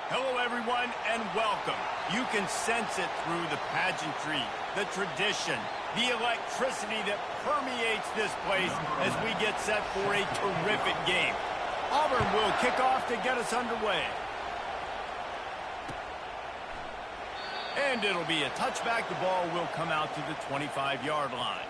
Hello, everyone, and welcome. You can sense it through the pageantry, the tradition, the electricity that permeates this place as we get set for a terrific game. Auburn will kick off to get us underway. And it'll be a touchback. The ball will come out to the 25-yard line.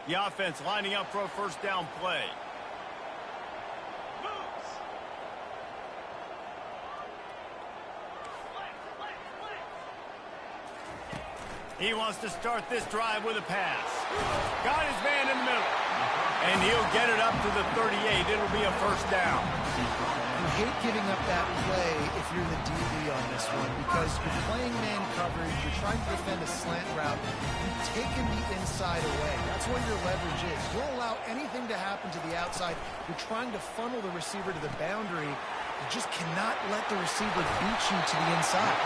The offense lining up for a first down play. He wants to start this drive with a pass. Got his man in the middle. And he'll get it up to the 38. It'll be a first down. You hate giving up that play if you're the DB on this one because you're playing man coverage, you're trying to defend a slant route, you've taken the inside away. That's where your leverage is. You don't allow anything to happen to the outside. You're trying to funnel the receiver to the boundary. You just cannot let the receiver beat you to the inside.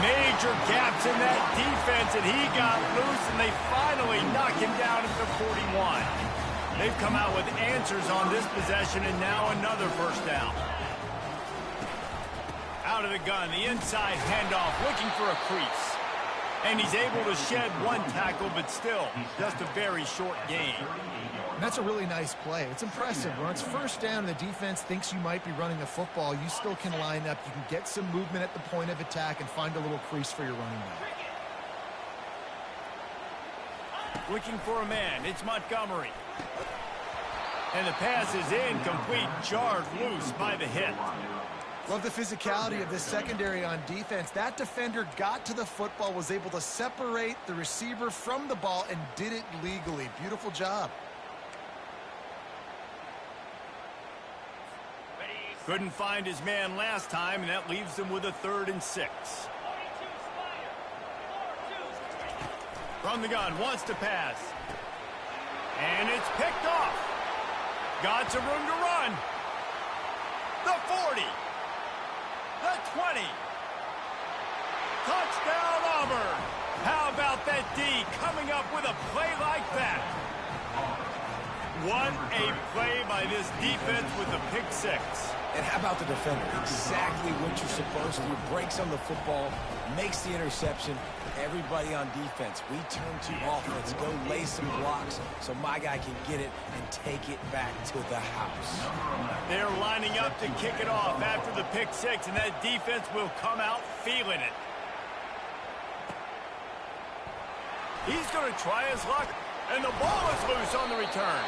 Major gaps in that defense, and he got loose, and they finally knock him down at the 41. They've come out with answers on this possession, and now another first down. Out of the gun, the inside handoff, looking for a crease. And he's able to shed one tackle, but still, just a very short gain. And that's a really nice play. It's impressive. When it's first down and the defense thinks you might be running the football, you still can line up. You can get some movement at the point of attack and find a little crease for your running back. Looking for a man. It's Montgomery. And the pass is incomplete, jarred loose by the hit. Love the physicality of this secondary on defense. That defender got to the football, was able to separate the receiver from the ball, and did it legally. Beautiful job. Couldn't find his man last time, and that leaves him with a 3rd and 6. From the gun, wants to pass. And it's picked off. Got some room to run. The 40. The 20. Touchdown, Auburn. How about that D coming up with a play like that? What a play by this defense with the pick 6. And how about the defender? Exactly what you're supposed to do. Breaks on the football, makes the interception. Everybody on defense, we turn to offense. Go lay some blocks so my guy can get it and take it back to the house. They're lining up to kick it off after the pick 6, and that defense will come out feeling it. He's going to try his luck. And the ball is loose on the return.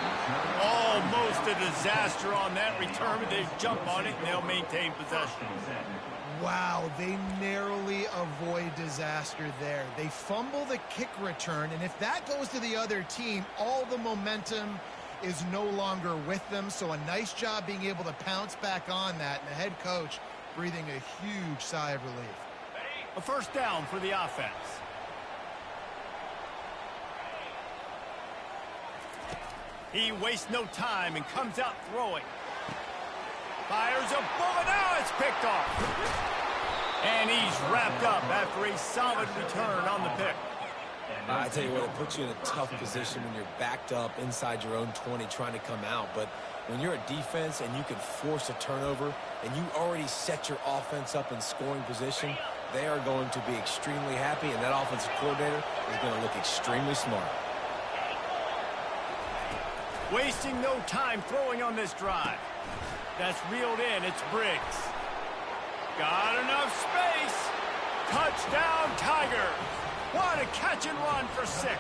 Almost a disaster on that return, but they jump on it and they'll maintain possession. Wow, they narrowly avoid disaster there. They fumble the kick return, and if that goes to the other team, all the momentum is no longer with them. So a nice job being able to pounce back on that, and the head coach breathing a huge sigh of relief. A first down for the offense. He wastes no time and comes out throwing. Fires a bullet. Now it's picked off. And he's wrapped up after a solid return on the pick. I tell you what, it puts you in a tough position when you're backed up inside your own 20 trying to come out. But when you're a defense and you can force a turnover and you already set your offense up in scoring position, they are going to be extremely happy, and that offensive coordinator is going to look extremely smart. Wasting no time throwing on this drive. That's reeled in. It's Briggs. Got enough space. Touchdown, Tiger. What a catch and run for 6.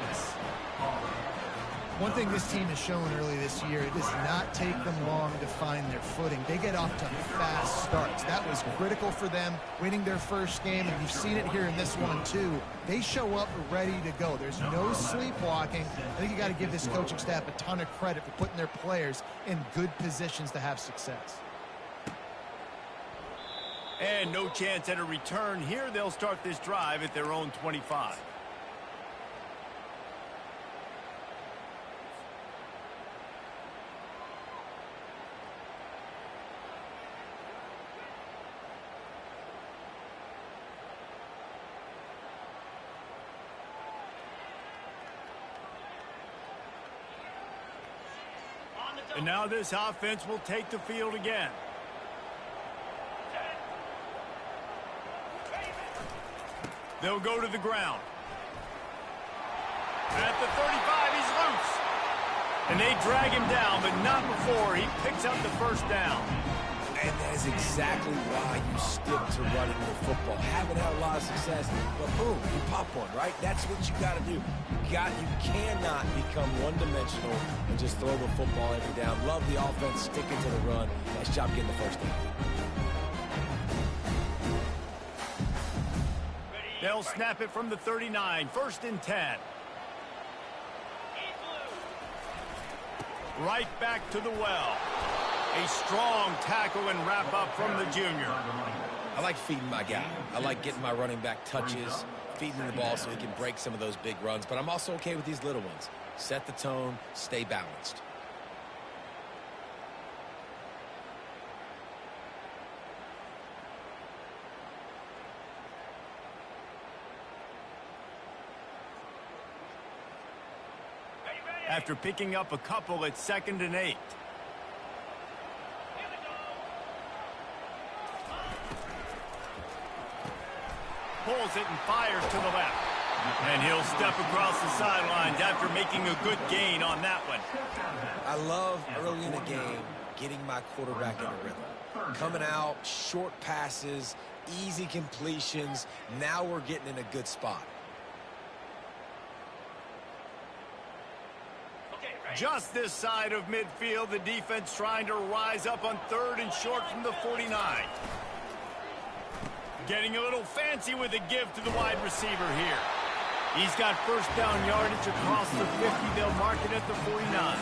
One thing this team has shown early this year, it does not take them long to find their footing. They get off to fast starts. That was critical for them, winning their first game, and you've seen it here in this one too. They show up ready to go. There's no sleepwalking. I think you got to give this coaching staff a ton of credit for putting their players in good positions to have success. And no chance at a return here. They'll start this drive at their own 25. And now this offense will take the field again. They'll go to the ground. At the 35, he's loose. And they drag him down, but not before he picks up the first down. And that is exactly why you stick to running the football. Haven't had a lot of success, but boom, you pop one, right? That's what you got to do. You cannot become one-dimensional and just throw the football every down. Love the offense, sticking to the run. Nice job getting the first down. They'll snap it from the 39, 1st and 10. Right back to the well. A strong tackle and wrap up from the junior. I like feeding my guy. I like getting my running back touches, feeding him the ball so he can break some of those big runs. But I'm also okay with these little ones. Set the tone, stay balanced. After picking up a couple at 2nd and 8. Pulls it and fires to the left. And he'll step across the sidelines after making a good gain on that one. I love early in the game getting my quarterback in a rhythm. Coming out, short passes, easy completions. Now we're getting in a good spot. Just this side of midfield, the defense trying to rise up on 3rd and short from the 49. Getting a little fancy with a give to the wide receiver here. He's got first down yardage across the 50. They'll mark it at the 49.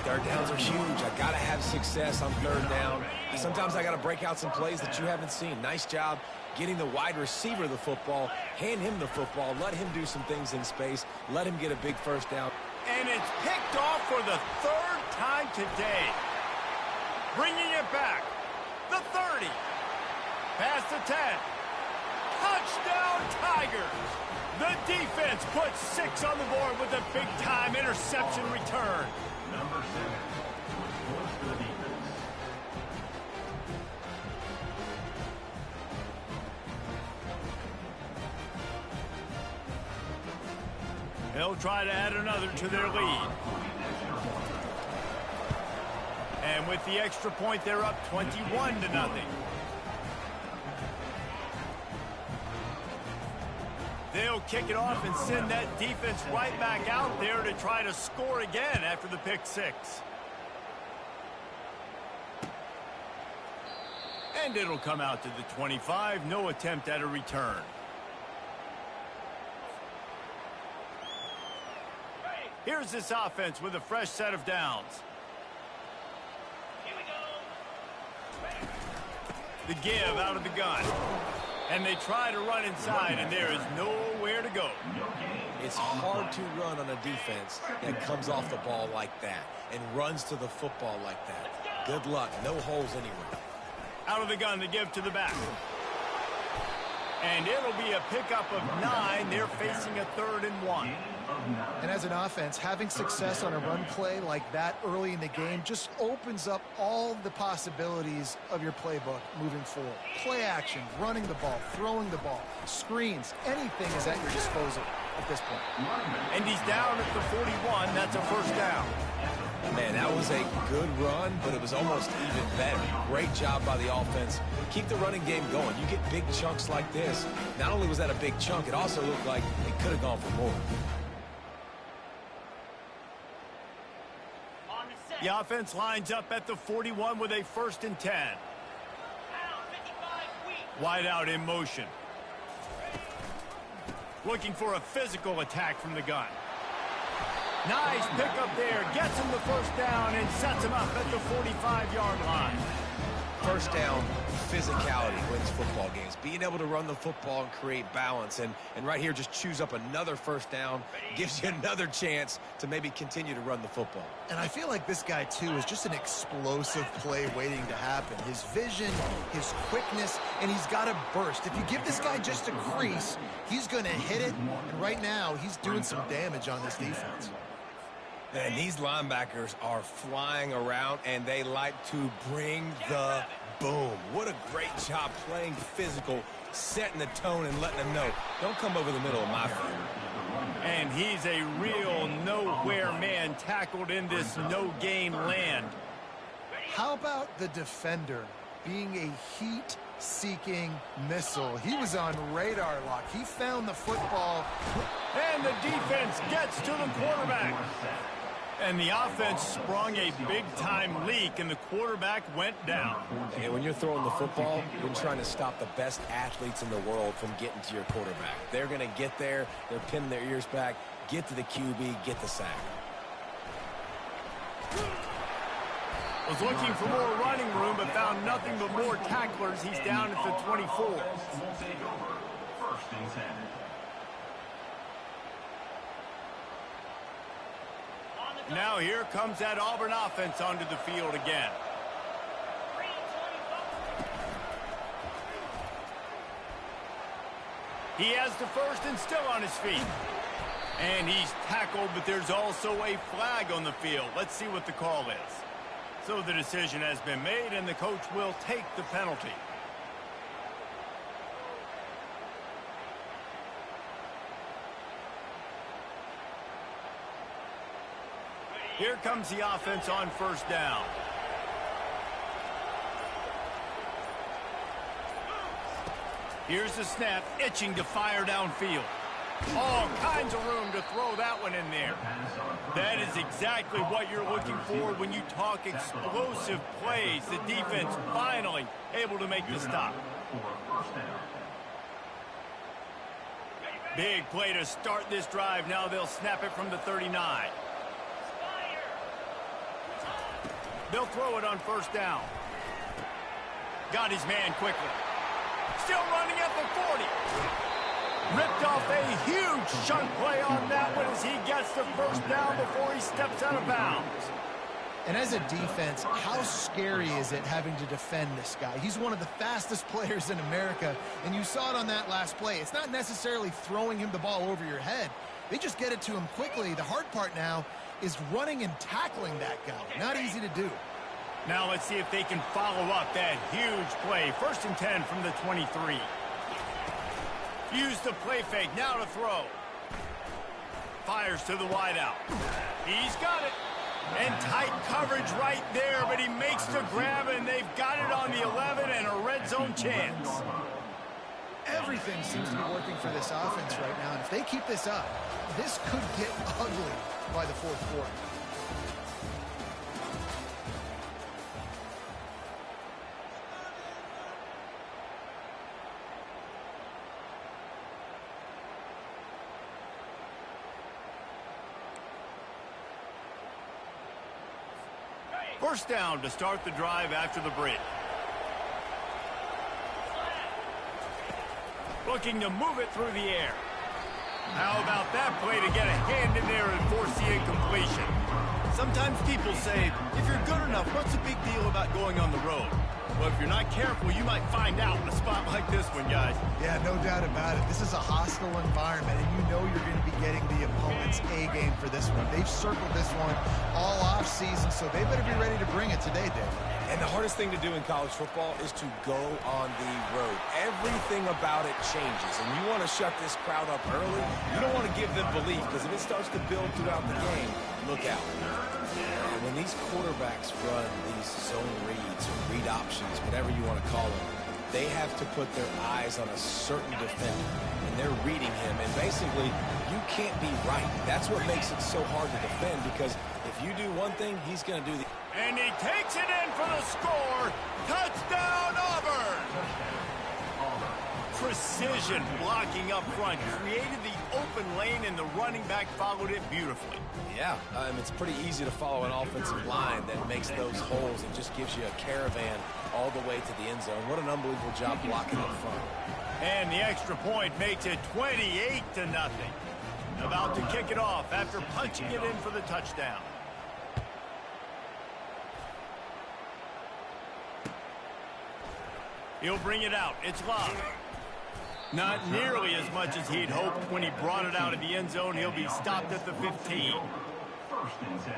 Third downs are huge. I got to have success on 3rd down. Sometimes I got to break out some plays that you haven't seen. Nice job getting the wide receiver the football. Hand him the football. Let him do some things in space. Let him get a big first down. And it's picked off for the 3rd time today. Bringing it back. The 30. Past the 10. Touchdown, Tigers. The defense puts 6 on the board with a big-time interception return. Number 7. Points for the defense. They'll try to add another to their lead. And with the extra point, they're up 21-0. They'll kick it off and send that defense right back out there to try to score again after the pick 6. And it'll come out to the 25. No attempt at a return. Here's this offense with a fresh set of downs. Here we go. The give out of the gun. And they try to run inside, and there is nowhere to go. It's hard to run on a defense that comes off the ball like that and runs to the football like that. Good luck. No holes anywhere. Out of the gun, the give to the back. And it'll be a pickup of 9. They're facing a 3rd and 1. And as an offense, having success on a run play like that early in the game just opens up all the possibilities of your playbook moving forward. Play action, running the ball, throwing the ball, screens, anything is at your disposal at this point. And he's down at the 41. That's a first down. Man, that was a good run, but it was almost even better. Great job by the offense. Keep the running game going. You get big chunks like this. Not only was that a big chunk, it also looked like it could have gone for more. The offense lines up at the 41 with a 1st and 10. Wide out in motion. Looking for a physical attack from the gun. Nice pickup there. Gets him the first down and sets him up at the 45-yard line. First down, physicality wins football games. Being able to run the football and create balance. And right here, just choose up another first down. Gives you another chance to maybe continue to run the football. And I feel like this guy, too, is just an explosive play waiting to happen. His vision, his quickness, and he's got a burst. If you give this guy just a crease, he's going to hit it. And right now, he's doing some damage on this defense. Man, these linebackers are flying around, and they like to bring the boom. What a great job playing physical, setting the tone and letting them know, don't come over the middle of my field. And he's a real nowhere man tackled in this no-gain land. How about the defender being a heat-seeking missile? He was on radar lock. He found the football. And the defense gets to the quarterback. And the offense sprung a big-time leak, and the quarterback went down. And when you're throwing the football, you're trying to stop the best athletes in the world from getting to your quarterback. They're going to get there. They're pinning their ears back, get to the QB, get the sack. Was looking for more running room, but found nothing but more tacklers. He's down at the 24. Will take over. First and 10. Now here comes that Auburn offense onto the field again. He has the first and still on his feet. And he's tackled, but there's also a flag on the field. Let's see what the call is. So the decision has been made, and the coach will take the penalty. Here comes the offense on first down. Here's the snap, itching to fire downfield. All kinds of room to throw that one in there. That is exactly what you're looking for when you talk explosive plays. The defense finally able to make the stop. Big play to start this drive. Now they'll snap it from the 39. They'll throw it on first down. Got his man quickly. Still running at the 40. Ripped off a huge chunk play on that one as he gets the first down before he steps out of bounds. And as a defense, how scary is it having to defend this guy? He's one of the fastest players in America, and you saw it on that last play. It's not necessarily throwing him the ball over your head. They just get it to him quickly. The hard part now is running and tackling that guy. Not easy to do. Now let's see if they can follow up that huge play. First and 10 from the 23. Use the play fake, now to throw. Fires to the wideout. He's got it. And tight coverage right there, but he makes the grab, and they've got it on the 11 and a red zone chance. Everything seems to be working for this offense right now, and if they keep this up, this could get ugly by the fourth quarter. First down to start the drive after the break. Looking to move it through the air. How about that play to get a hand in there and force the incompletion? Sometimes people say, if you're good enough, what's the big deal about going on the road? Well, if you're not careful, you might find out in a spot like this one, guys. Yeah, no doubt about it. This is a hostile environment, and you know you're going to be getting the opponent's A game for this one. They've circled this one all off season, so they better be ready to bring it today, Dave. And the hardest thing to do in college football is to go on the road. Everything about it changes, and you want to shut this crowd up early. You don't want to give them belief, because if it starts to build throughout the game, look out. And when these quarterbacks run these zone reads or read options, whatever you want to call them, they have to put their eyes on a certain defender, and they're reading him, and basically, you can't be right. That's what makes it so hard to defend, because if you do one thing, he's going to do the... And he takes it in for the score. Touchdown, Auburn! Precision blocking up front created the open lane, and the running back followed it beautifully. Yeah, it's pretty easy to follow an offensive line that makes those holes and just gives you a caravan all the way to the end zone. What an unbelievable job blocking up front. And the extra point makes it 28-0. About to kick it off after punching it in for the touchdown. He'll bring it out. It's locked. Not nearly as much as he'd hoped when he brought it out of the end zone. He'll be stopped at the 15. First and 10.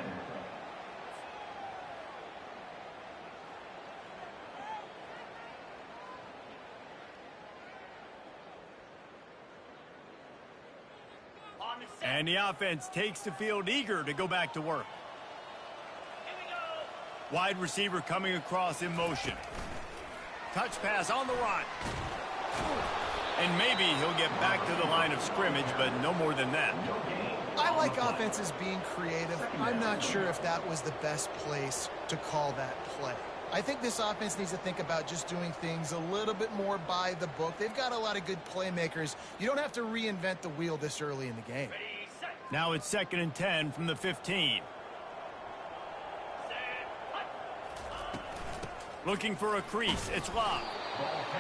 And the offense takes the field eager to go back to work. Wide receiver coming across in motion. Touch pass on the run. And maybe he'll get back to the line of scrimmage, but no more than that. I like offenses being creative. I'm not sure if that was the best place to call that play. I think this offense needs to think about just doing things a little bit more by the book. They've got a lot of good playmakers. You don't have to reinvent the wheel this early in the game. Now it's 2nd and 10 from the 15. Looking for a crease. It's Love.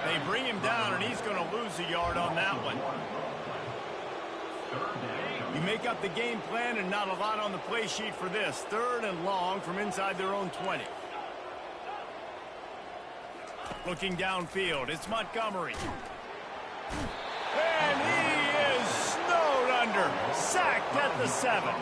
They bring him down, and he's going to lose a yard on that one. You make up the game plan and not a lot on the play sheet for this. 3rd and long from inside their own 20. Looking downfield, it's Montgomery. And he is snowed under. Sacked at the 7.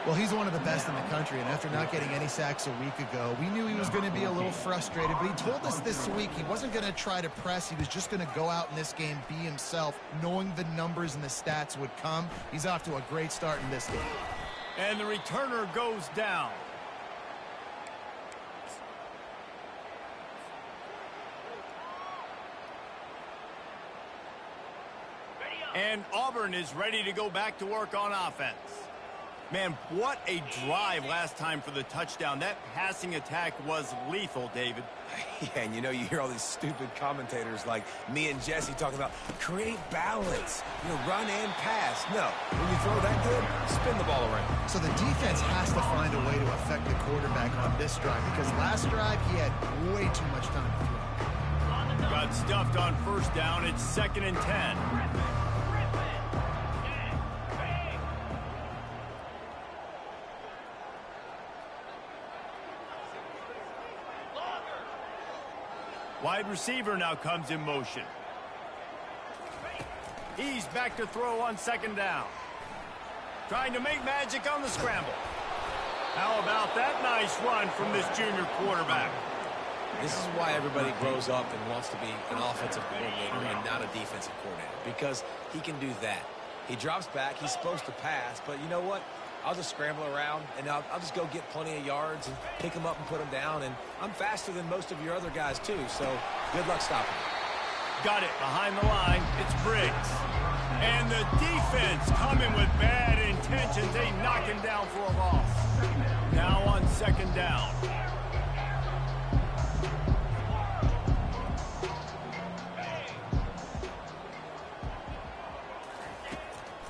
Well, he's one of the best in the country, and after not getting any sacks a week ago, we knew he was going to be a little frustrated, but he told us this week he wasn't going to try to press. He was just going to go out in this game, be himself, knowing the numbers and the stats would come. He's off to a great start in this game. And the returner goes down. And Auburn is ready to go back to work on offense. Man, what a drive last time for the touchdown. That passing attack was lethal, David. Yeah, and you know, you hear all these stupid commentators like me and Jesse talking about create balance, run and pass. No, when you throw that good, spin the ball around. So the defense has to find a way to affect the quarterback on this drive, because last drive he had way too much time to throw. Got stuffed on 1st down. It's 2nd and 10. Wide receiver now comes in motion. He's back to throw on 2nd down. Trying to make magic on the scramble. How about that nice run from this junior quarterback? This is why everybody grows up and wants to be an offensive coordinator and not a defensive coordinator, because he can do that. He drops back. He's supposed to pass, but you know what? I'll just scramble around, and I'll just go get plenty of yards and pick them up and put them down. And I'm faster than most of your other guys, too, so good luck stopping me. Got it behind the line. It's Briggs. And the defense coming with bad intentions. They knock him down for a loss. Now on 2nd down.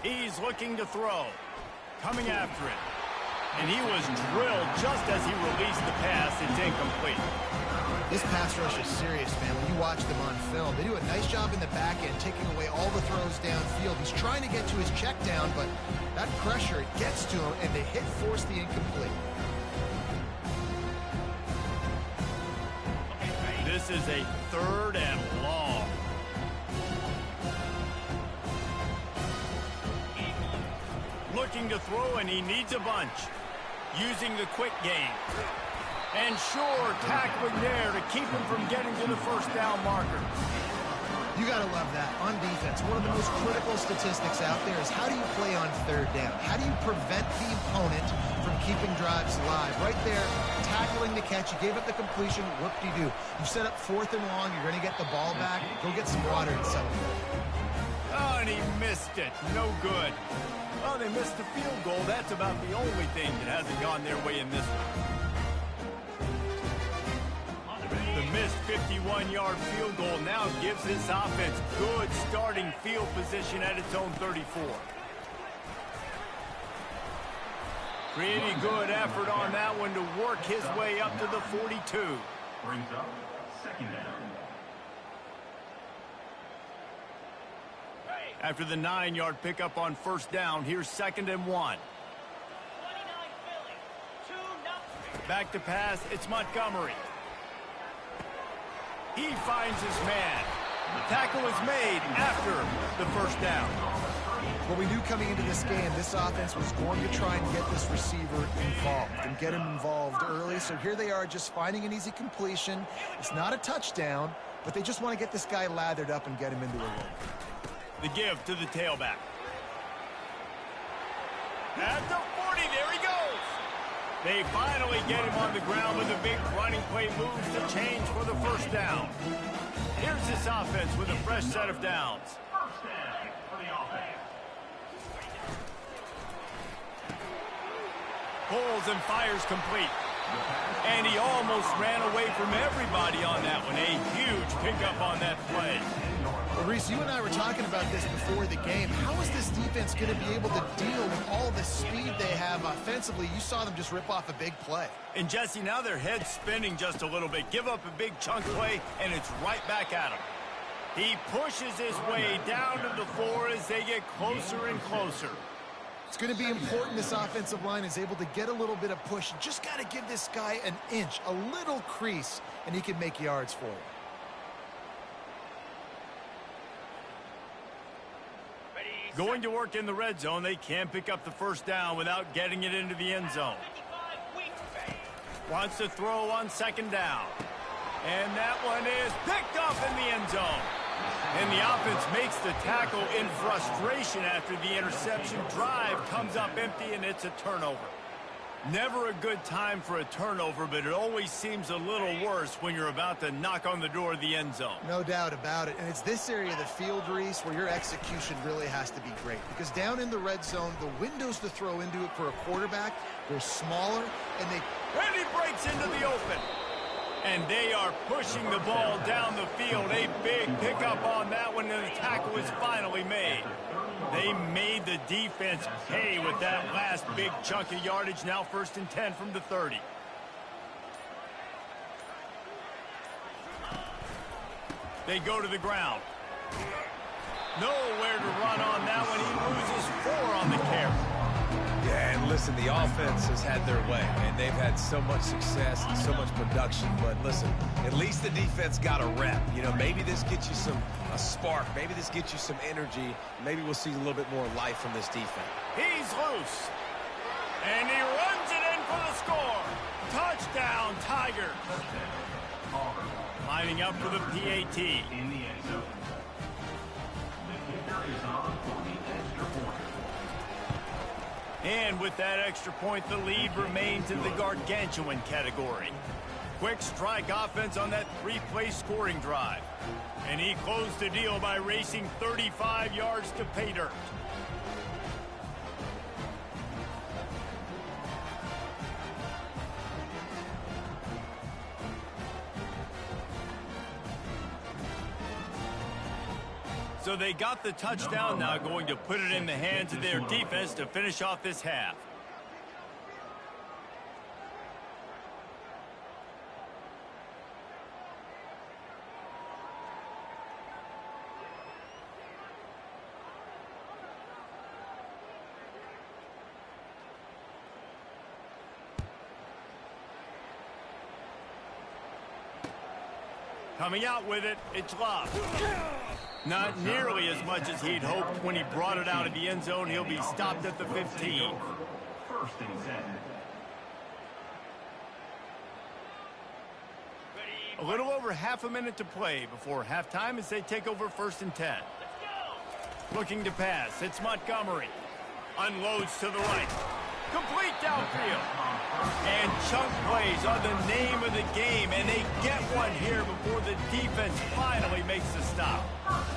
He's looking to throw. Coming after it. And he was drilled just as he released the pass. It's incomplete. This pass rush is serious, man. When you watch them on film, they do a nice job in the back end, taking away all the throws downfield. He's trying to get to his check down, but that pressure, it gets to him, and the hit forced the incomplete. This is a 3rd and long. Looking to throw, and he needs a bunch. Using the quick game. And sure, tackling there to keep him from getting to the 1st down marker. You got to love that. On defense, one of the most critical statistics out there is how do you play on 3rd down? How do you prevent the opponent from keeping drives alive? Right there, tackling the catch. You gave up the completion. Whoop-de-doo. You set up 4th and long. You're going to get the ball back. Go get some water and settle it. Oh, and he missed it. No good. Well, they missed the field goal. That's about the only thing that hasn't gone their way in this one. The missed 51-yard field goal now gives this offense good starting field position at its own 34. Pretty good effort on that one to work his way up to the 42. Brings up 2nd down. After the 9-yard pickup on 1st down, here's 2nd and 1. Back to pass, it's Montgomery. He finds his man. The tackle is made after the 1st down. Well, we knew coming into this game, this offense was going to try and get this receiver involved and get him involved early. So here they are just finding an easy completion. It's not a touchdown, but they just want to get this guy lathered up and get him into a loop. The give to the tailback. At the 40, there he goes. They finally get him on the ground with a big running play moves to change for the first down. Here's this offense with a fresh set of downs. First down for the offense. Pulls and fires complete. And he almost ran away from everybody on that one. A huge pickup on that play. Well, Reese, you and I were talking about this before the game. How is this defense going to be able to deal with all the speed they have offensively? You saw them just rip off a big play. And Jesse, now their head's spinning just a little bit. Give up a big chunk play, and it's right back at him. He pushes his way down to the floor as they get closer and closer. It's going to be important this offensive line is able to get a little bit of push. You just got to give this guy an inch, a little crease, and he can make yards for you. Going to work in the red zone, they can't pick up the first down without getting it into the end zone. Wants to throw on second down. And that one is picked up in the end zone. And the offense makes the tackle in frustration after the interception. Drive comes up empty, and it's a turnover. Never a good time for a turnover, but it always seems a little worse when you're about to knock on the door of the end zone. No doubt about it. And it's this area of the field, Reese, where your execution really has to be great. Because down in the red zone, the windows to throw into it for a quarterback, they're smaller, and he breaks into the open. And they are pushing the ball down the field. A big pickup on that one, and the tackle is finally made. They made the defense pay with that last big chunk of yardage. Now 1st and 10 from the 30. They go to the ground. Nowhere to run on that one. He loses 4 on the carry. Yeah, and listen, the offense has had their way, and they've had so much success and so much production. But listen, at least the defense got a rep. You know, maybe this gets you a spark. Maybe this gets you some energy. Maybe we'll see a little bit more life from this defense. He's loose. And he runs it in for the score. Touchdown, Tigers. Lining up for the PAT. In the end zone. The kicker is on for the extra point. And with that extra point, the lead remains in the gargantuan category. Quick strike offense on that 3-play scoring drive. And he closed the deal by racing 35 yards to pay dirt. So they got the touchdown, now going to put it in the hands of their defense to finish off this half. Coming out with it, it's Love. Not nearly as much as he'd hoped when he brought it out of the end zone. He'll be stopped at the 15. 1st and 10. A little over half a minute to play before halftime as they take over 1st and 10. Looking to pass, it's Montgomery. Unloads to the right. Complete downfield. And chunk plays are the name of the game, and they get one here before the defense finally makes the stop.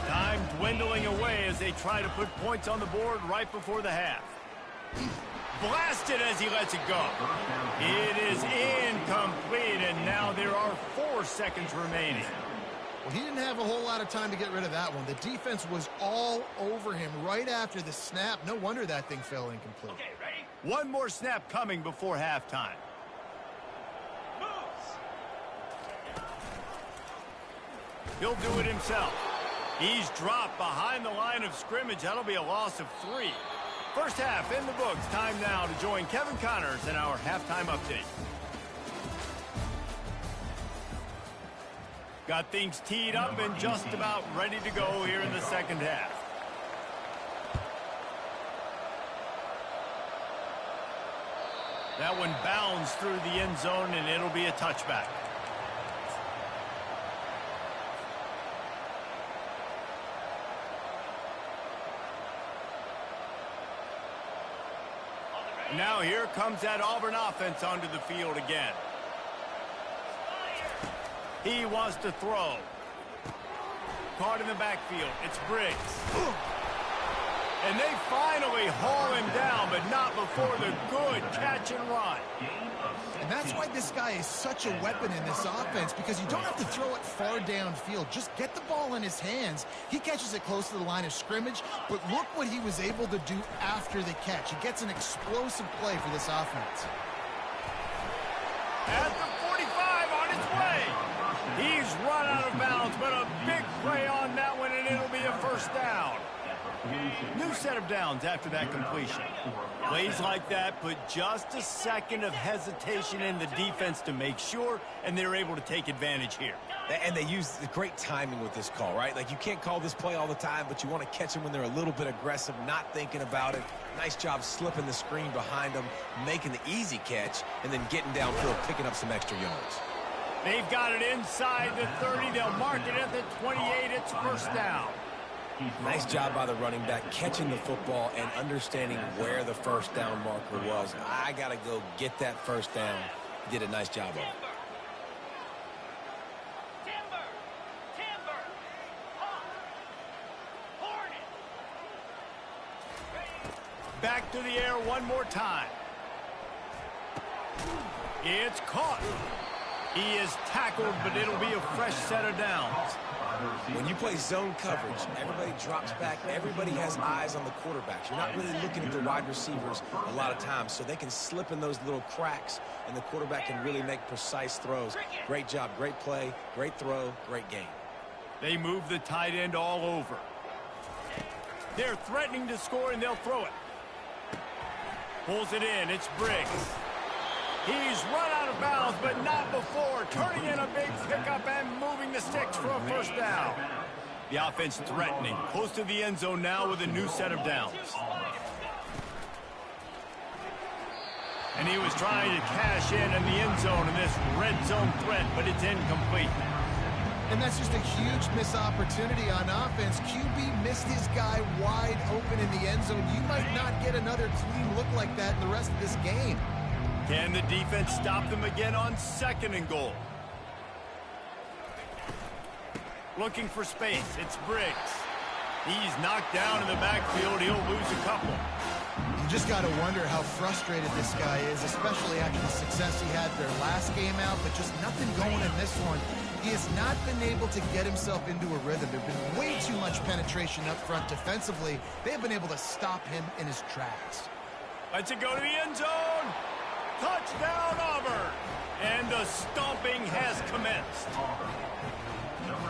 Time dwindling away as they try to put points on the board right before the half. Blasted as he lets it go. It is incomplete, and now there are 4 seconds remaining. Well, he didn't have a whole lot of time to get rid of that one. The defense was all over him right after the snap. No wonder that thing fell incomplete. Okay, ready? One more snap coming before halftime. He'll do it himself. He's dropped behind the line of scrimmage. That'll be a loss of 3. First half in the books. Time now to join Kevin Connors in our halftime update. Got things teed up and just about ready to go here in the second half. That one bounds through the end zone, and it'll be a touchback. Now here comes that Auburn offense onto the field again. He wants to throw. Caught in the backfield. It's Briggs. And they finally haul him down, but not before the good catch and run. And that's why this guy is such a weapon in this offense, because you don't have to throw it far downfield. Just get the ball in his hands. He catches it close to the line of scrimmage, but look what he was able to do after the catch. He gets an explosive play for this offense. At the 45 on its way. He's run out of bounds, but a big play on that one, and it'll be a first down. New set of downs after that completion. Plays like that put just a second of hesitation in the defense to make sure, and they're able to take advantage here. And they use the great timing with this call, right? Like, you can't call this play all the time, but you want to catch them when they're a little bit aggressive, not thinking about it. Nice job slipping the screen behind them, making the easy catch, and then getting downfield, picking up some extra yards. They've got it inside the 30. They'll mark it at the 28. It's first down. Nice job by the running back, catching the football and understanding where the first down marker was. I got to go get that first down. He did a nice job of it. Back to the air one more time. It's caught. He is tackled, but it'll be a fresh set of downs. When you play zone coverage, everybody drops back. Everybody has eyes on the quarterbacks. You're not really looking at the wide receivers a lot of times, so they can slip in those little cracks, and the quarterback can really make precise throws. Great job, great play, great throw, great game. They move the tight end all over. They're threatening to score, and they'll throw it. Pulls it in. It's Briggs. He's run out of bounds, but not before. Turning in a big pickup and moving the sticks for a first down. The offense threatening. Close to the end zone now with a new set of downs. And he was trying to cash in the end zone in this red zone threat, but it's incomplete. And that's just a huge missed opportunity on offense. QB missed his guy wide open in the end zone. You might not get another clean look like that in the rest of this game. Can the defense stop them again on second and goal? Looking for space. It's Briggs. He's knocked down in the backfield. He'll lose a couple. You just got to wonder how frustrated this guy is, especially after the success he had their last game out, but just nothing going in this one. He has not been able to get himself into a rhythm. There's been way too much penetration up front defensively. They have been able to stop him in his tracks. Let's it go to the end zone. Touchdown, Auburn! And the stomping has commenced.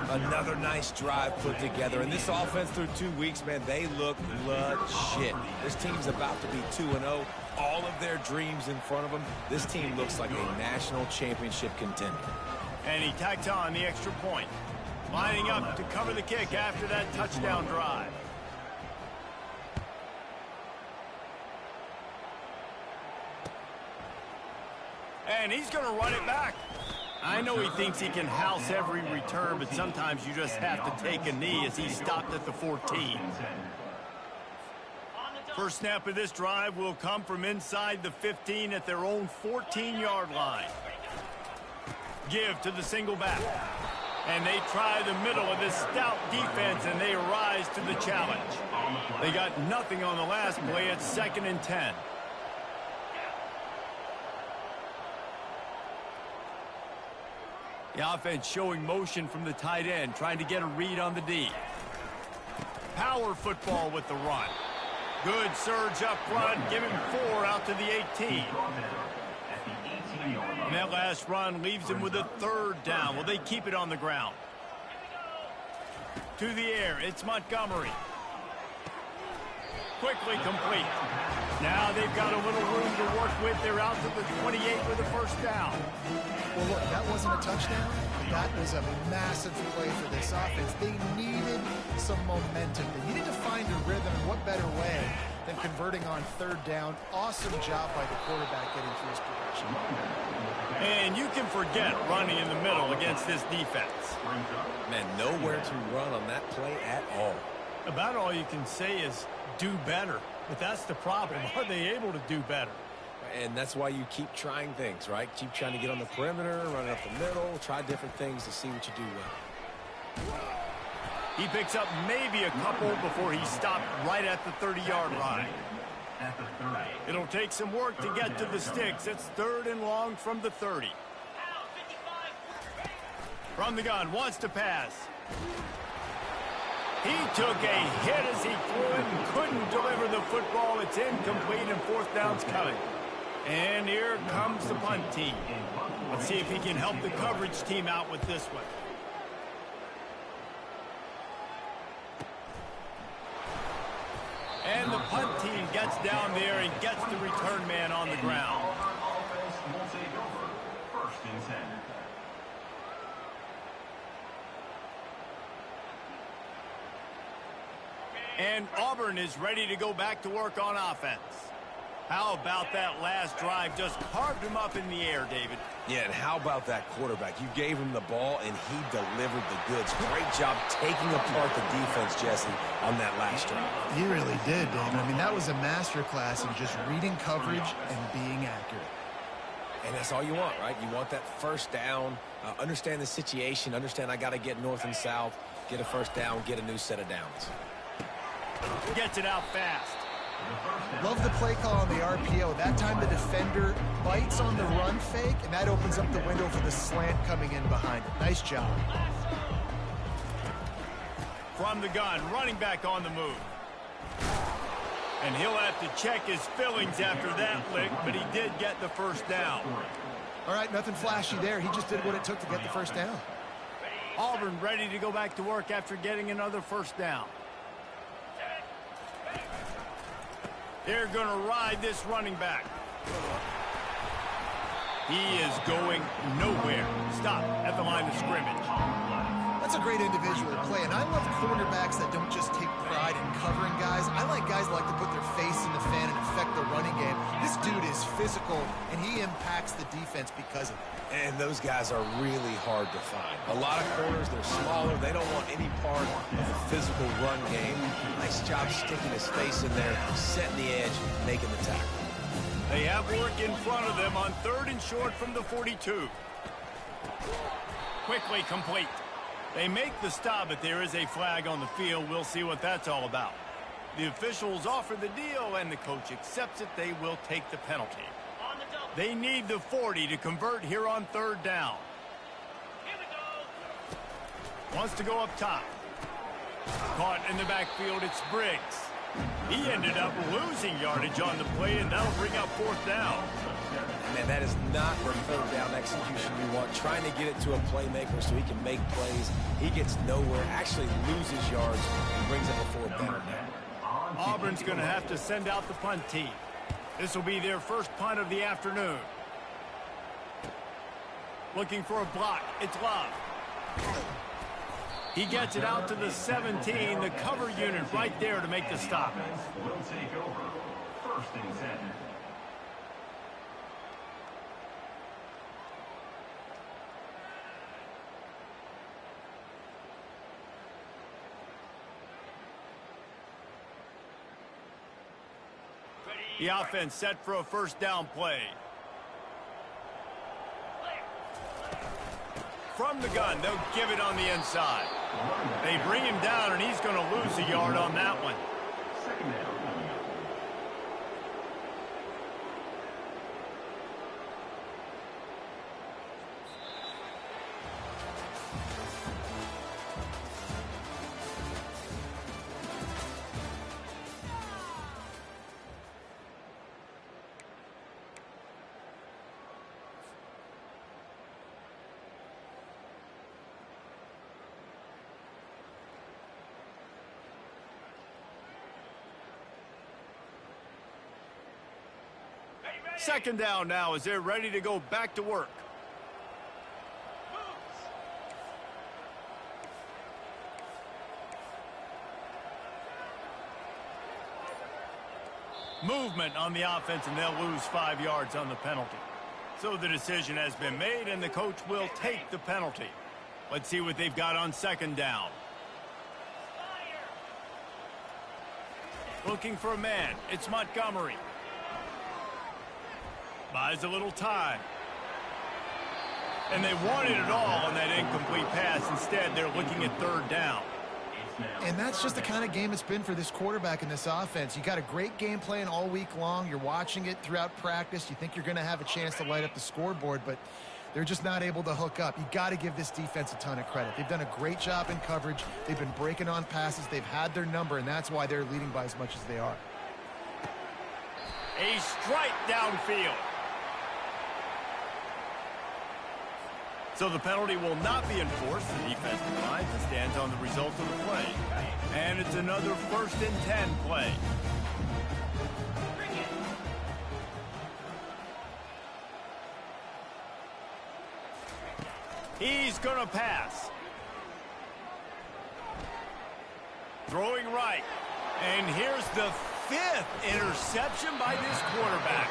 Another nice drive put together. And this offense through 2 weeks, man, they look legit. This team's about to be 2-0. All of their dreams in front of them. This team looks like a national championship contender. And he tacks on the extra point. Lining up to cover the kick after that touchdown drive. And he's going to run it back. I know he thinks he can house every return, but sometimes you just have to take a knee as he stopped at the 14. First snap of this drive will come from inside the 15 at their own 14-yard line. Give to the single back. And they try the middle of this stout defense, and they rise to the challenge. They got nothing on the last play. It's 2nd and 10. The offense showing motion from the tight end, trying to get a read on the D. Power football with the run. Good surge up front, give him 4 out to the 18. And that last run leaves him with a 3rd down. Will they keep it on the ground? To the air, it's Montgomery. Quickly complete. Now they've got a little room to work with. They're out to the 28 with a first down. Well, look, that wasn't a touchdown. That was a massive play for this offense. They needed some momentum. They needed to find a rhythm, and what better way than converting on third down. Awesome job by the quarterback getting through his progression. And you can forget running in the middle against this defense. Man, nowhere to run on that play at all. About all you can say is do better. But that's the problem. Are they able to do better? And that's why you keep trying things, right? Keep trying to get on the perimeter, run it up the middle, try different things to see what you do well. He picks up maybe a couple before he stopped right at the 30-yard line. It'll take some work to get to the sticks. It's 3rd and long from the 30. From the gun, wants to pass. He took a hit as he threw it and couldn't deliver the football. It's incomplete and 4th down's coming. And here comes the punt team. Let's see if he can help the coverage team out with this one. And the punt team gets down there and gets the return man on the ground. And Auburn is ready to go back to work on offense. How about that last drive? Just carved him up in the air, David. Yeah, and how about that quarterback? You gave him the ball, and he delivered the goods. Great job taking apart the defense, Jesse, on that last drive. He really did, David. I mean, that was a masterclass in just reading coverage and being accurate. And that's all you want, right? You want that first down, understand the situation, understand I got to get north and south, get a first down, get a new set of downs. Gets it out fast. Love the play call on the RPO. That time the defender bites on the run fake, and that opens up the window for the slant coming in behind it. Nice job. From the gun, running back on the move. And he'll have to check his fillings after that lick, but he did get the first down. All right, nothing flashy there. He just did what it took to get the first down. Auburn ready to go back to work after getting another first down. They're going to ride this running back. He is going nowhere. Stop at the line of scrimmage. That's a great individual play, and I love cornerbacks that don't just take pride in covering guys. I like guys that like to put their face in the fan and affect the running game. This dude is physical, and he impacts the defense because of it. And those guys are really hard to find. A lot of corners, they're smaller. They don't want any part of the physical run game. Nice job sticking his face in there, setting the edge, making the tackle. They have work in front of them on 3rd and short from the 42. Quickly complete. They make the stop, but there is a flag on the field. We'll see what that's all about. The officials offer the deal, and the coach accepts it. They will take the penalty. They need the 40 to convert here on 3rd down. Wants to go up top. Caught in the backfield, it's Briggs. He ended up losing yardage on the play, and that'll bring up 4th down. Man, that is not the 3rd down execution you want. Trying to get it to a playmaker so he can make plays. He gets nowhere, actually loses yards, and brings up a 4th down. Auburn's going to have to send out the punt team. This will be their first punt of the afternoon. Looking for a block. It's Love. He gets it out to the 17. The cover unit right there to make the stop. Will take over 1st and 10. The offense set for a first down play. From the gun, they'll give it on the inside. They bring him down, and he's going to lose a yard on that one. 2nd down. Second down now as they're ready to go back to work. Movement on the offense, and they'll lose 5 yards on the penalty. So the decision has been made, and the coach will take the penalty. Let's see what they've got on second down. Looking for a man. It's Montgomery. Buys a little time. And they wanted it all on that incomplete pass. Instead, they're looking at third down. And that's just the kind of game it's been for this quarterback in this offense. You got a great game plan all week long. You're watching it throughout practice. You think you're going to have a chance to light up the scoreboard, but they're just not able to hook up. You got to give this defense a ton of credit. They've done a great job in coverage. They've been breaking on passes. They've had their number, and that's why they're leading by as much as they are. A strike downfield. So the penalty will not be enforced. The defense declines and stands on the result of the play. And it's another 1st and 10 play. He's going to pass. Throwing right. And here's the 5th interception by this quarterback.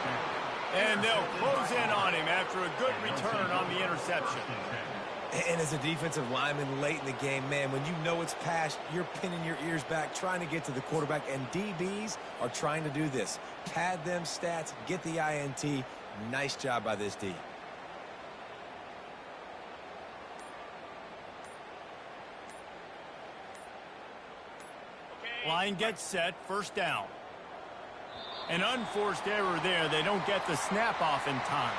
And they'll close in on him after a good return on the interception. And as a defensive lineman late in the game, man, when you know it's passed, you're pinning your ears back, trying to get to the quarterback. And DBs are trying to do this. Pad them stats, get the INT. Nice job by this D. Line gets set, first down. An unforced error there. They don't get the snap off in time.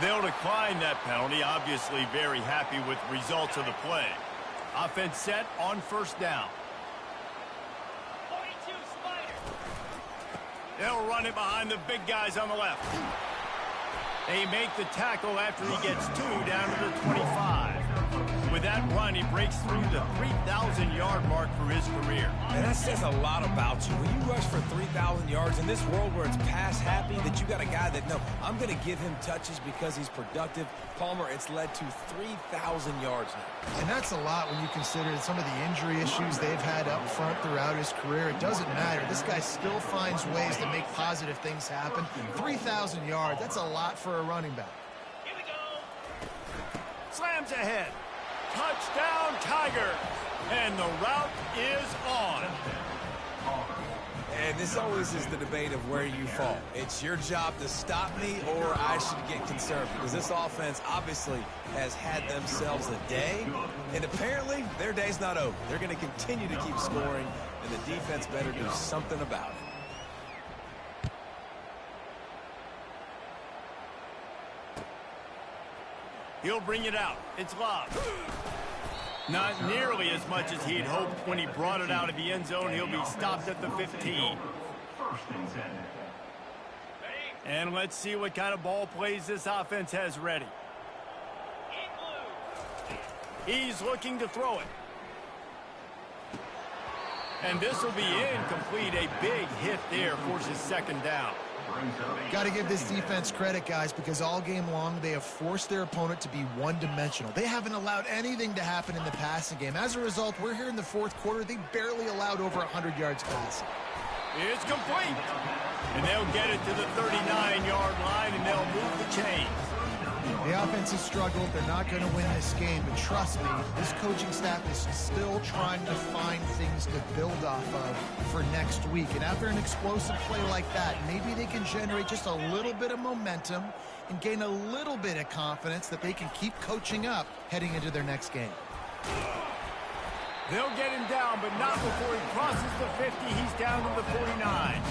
They'll decline that penalty. Obviously very happy with the results of the play. Offense set on first down. 42 Spider. They'll run it behind the big guys on the left. They make the tackle after he gets 2 down to the 25. With that run, he breaks through the 3,000-yard mark for his career. And that says a lot about you. When you rush for 3,000 yards in this world where it's pass-happy, that you got a guy that, no, I'm going to give him touches because he's productive. Palmer, it's led to 3,000 yards now. And that's a lot when you consider some of the injury issues they've had up front throughout his career. It doesn't matter. This guy still finds ways to make positive things happen. 3,000 yards, that's a lot for a running back. Here we go. Slams ahead. Touchdown, Tiger. And the route is on. And this always is the debate of where you fall. It's your job to stop me or I should get concerned, because this offense obviously has had themselves a day, and apparently their day's not over. They're going to continue to keep scoring, and the defense better do something about it. He'll bring it out. It's lobbed. Not nearly as much as he'd hoped when he brought it out of the end zone. He'll be stopped at the 15. And let's see what kind of ball plays this offense has ready. He's looking to throw it. And this will be incomplete. A big hit there forces second down. Got to give this defense credit, guys, because all game long they have forced their opponent to be one-dimensional. They haven't allowed anything to happen in the passing game. As a result, we're here in the fourth quarter. They barely allowed over 100 yards passing. It's complete. And they'll get it to the 39-yard line, and they'll move the chains. The offense has struggled. They're not going to win this game, but trust me, this coaching staff is still trying to find things to build off of for next week. And after an explosive play like that, maybe they can generate just a little bit of momentum and gain a little bit of confidence that they can keep coaching up heading into their next game. They'll get him down, but not before he crosses the 50. He's down to the 49.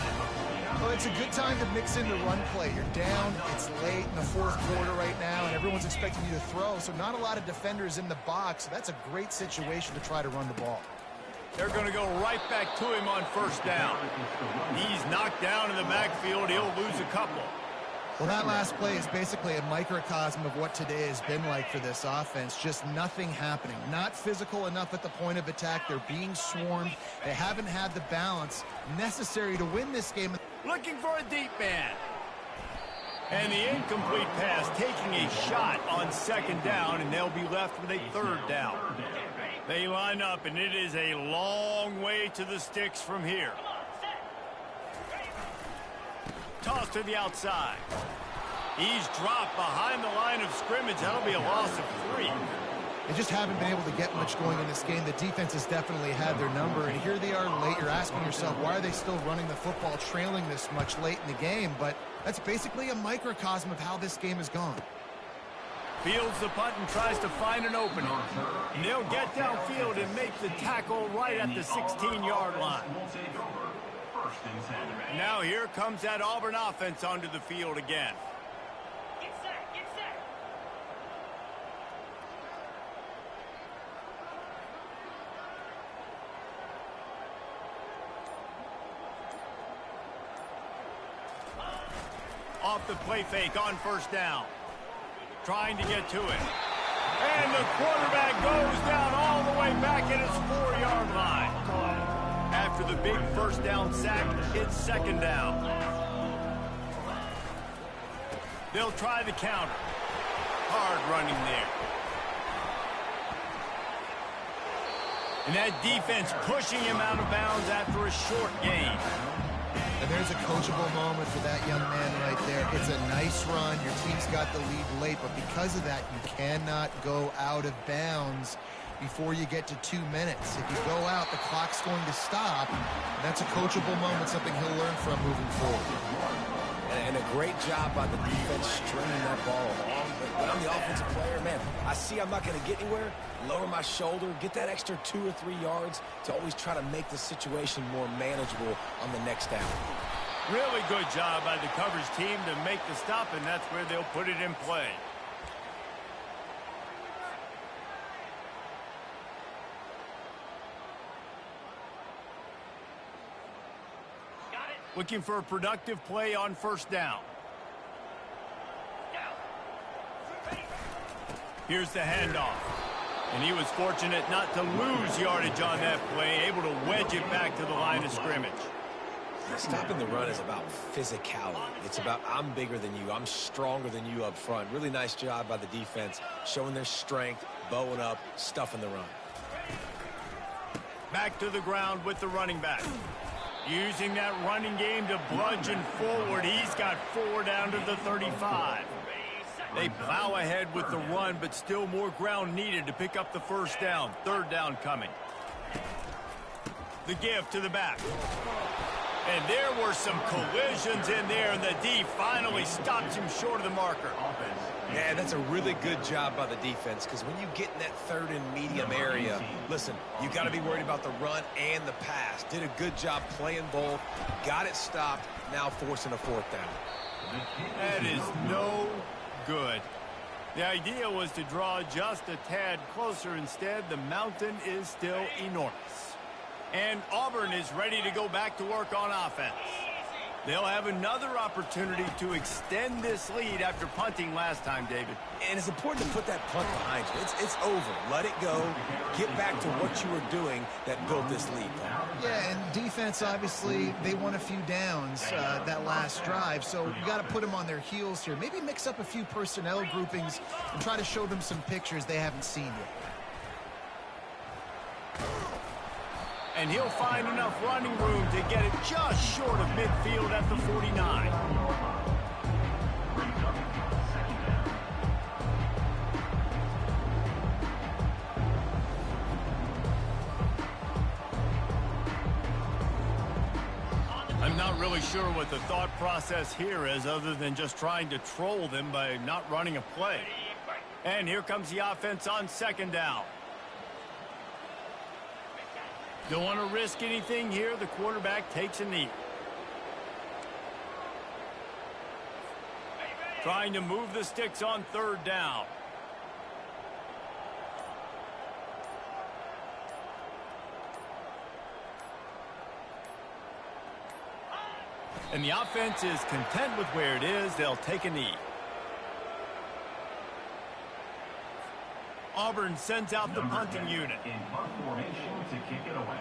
Well, it's a good time to mix in the run play. You're down, it's late in the fourth quarter right now, and everyone's expecting you to throw, so not a lot of defenders in the box. So that's a great situation to try to run the ball. They're going to go right back to him on first down. He's knocked down in the backfield. He'll lose a couple. Well, that last play is basically a microcosm of what today has been like for this offense. Just nothing happening. Not physical enough at the point of attack. They're being swarmed. They haven't had the balance necessary to win this game. Looking for a deep man. And the incomplete pass, taking a shot on second down, and they'll be left with a third down. They line up, and it is a long way to the sticks from here. Toss to the outside. He's dropped behind the line of scrimmage. That'll be a loss of 3. They just haven't been able to get much going in this game. The defense has definitely had their number, and here they are late. You're asking yourself, why are they still running the football, trailing this much late in the game? But that's basically a microcosm of how this game has gone. Fields the punt and tries to find an opening. And they'll get downfield and make the tackle right at the 16-yard line. Now here comes that Auburn offense onto the field again. Get set, get set. Off the play fake on first down. Trying to get to it. And the quarterback goes down all the way back at his 4-yard line. After the big first down sack, it's second down. They'll try the counter. Hard running there. And that defense pushing him out of bounds after a short gain. And there's a coachable moment for that young man right there. It's a nice run. Your team's got the lead late, but because of that, you cannot go out of bounds before you get to 2 minutes. If you go out, the clock's going to stop. And that's a coachable moment, something he'll learn from moving forward. And a great job by the defense stringing that ball along. But when I'm the offensive player, man, I see I'm not going to get anywhere, lower my shoulder, get that extra 2 or 3 yards to always try to make the situation more manageable on the next down. Really good job by the coverage team to make the stop, and that's where they'll put it in play. Looking for a productive play on first down. Here's the handoff. And he was fortunate not to lose yardage on that play, able to wedge it back to the line of scrimmage. Stopping the run is about physicality. It's about I'm bigger than you, I'm stronger than you up front. Really nice job by the defense, showing their strength, bowing up, stuffing the run. Back to the ground with the running back. Using that running game to bludgeon forward. He's got 4 down to the 35. They plow ahead with the run, but still more ground needed to pick up the first down. Third down coming. The give to the back. And there were some collisions in there, and the D finally stops him short of the marker. Yeah, that's a really good job by the defense, because when you get in that third and medium area, listen, you got to be worried about the run and the pass. Did a good job playing both, got it stopped, now forcing a fourth down. That is no good. The idea was to draw just a tad closer. Instead, the mountain is still enormous. And Auburn is ready to go back to work on offense. They'll have another opportunity to extend this lead after punting last time, David. And it's important to put that punt behind you. It's over. Let it go. Get back to what you were doing that built this lead, Paul. Yeah, and defense, obviously, they won a few downs that last drive, so you got to put them on their heels here. Maybe mix up a few personnel groupings and try to show them some pictures they haven't seen yet. And he'll find enough running room to get it just short of midfield at the 49. I'm not really sure what the thought process here is, other than just trying to troll them by not running a play. And here comes the offense on second down. Don't want to risk anything here. The quarterback takes a knee. Trying to move the sticks on third down. And the offense is content with where it is. They'll take a knee. Auburn sends out the punting unit. In punt formation to kick it away.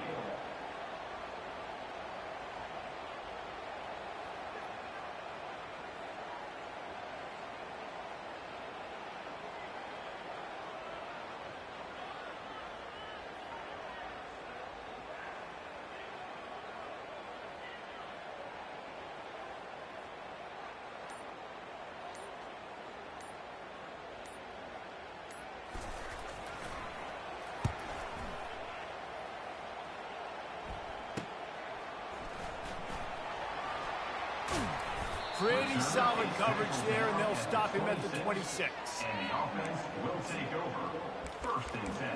Pretty solid coverage there, and they'll stop him at the 26. And the offense will take over. 1st and 10.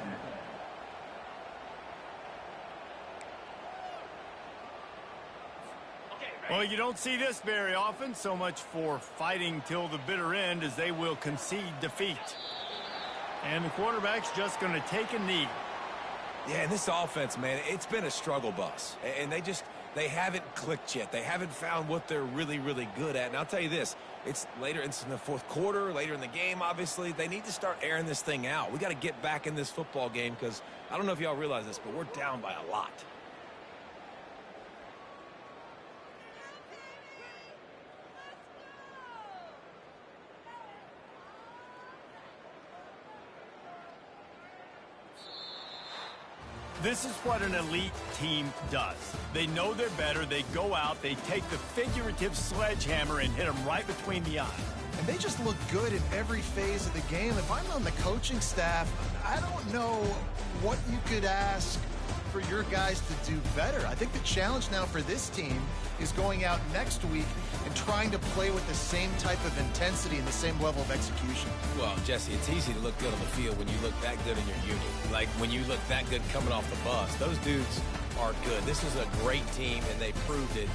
Well, you don't see this very often. So much for fighting till the bitter end, as they will concede defeat. And the quarterback's just going to take a knee. Yeah, and this offense, man, it's been a struggle bus. And they haven't clicked yet. They haven't found what they're really, really good at. And I'll tell you this, it's later, it's in the 4th quarter, later in the game, obviously. They need to start airing this thing out. We got to get back in this football game because I don't know if y'all realize this, but we're down by a lot. This is what an elite team does. They know they're better. They go out. They take the figurative sledgehammer and hit them right between the eyes. And they just look good in every phase of the game. If I'm on the coaching staff, I don't know what you could ask for your guys to do better. I think the challenge now for this team is going out next week and trying to play with the same type of intensity and the same level of execution. Well, Jesse, it's easy to look good on the field when you look that good in your unit. Like when you look that good coming off the bus. Those dudes are good. This is a great team, and they proved it